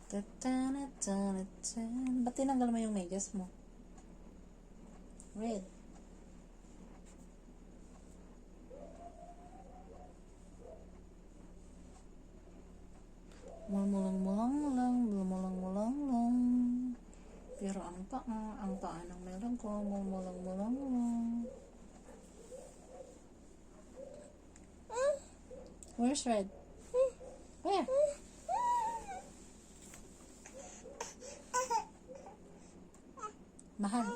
Ba't tinanggal mo yung medyas mo? Red. Mumulang-mulang lang. Pero ang paa ng meron ko, mumulang-mulang lang. Where's Red? Where? Mahal.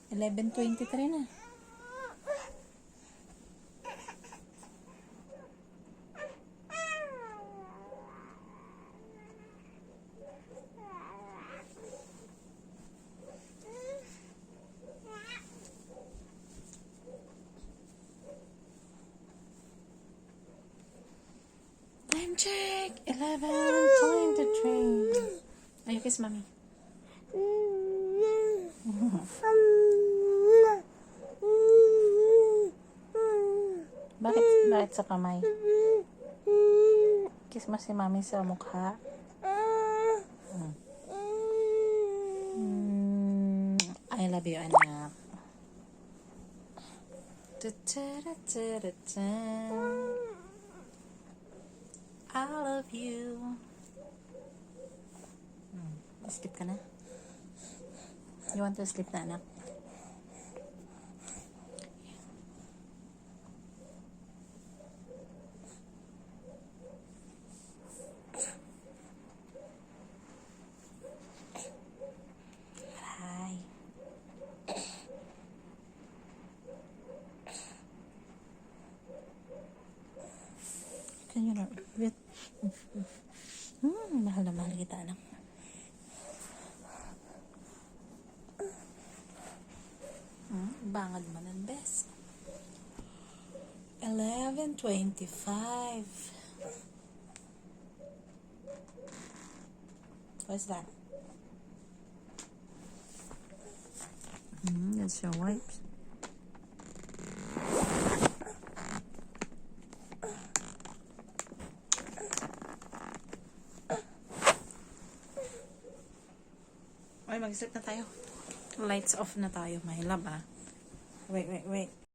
11:23 na. Time check. 11:23. Ay, kiss mommy. Bakit sa kamay? Kiss mo si mami sa mukha. I love you, anak. I love you. Sleep ka na? You want to sleep na, anak? 'Yun na. Mahal na mahal kita, anak. Bangad mo ng best. 11:25. What's that? That's your wipes. Ay, mag-sleep na tayo. Lights off na tayo, my love, ah. Wait.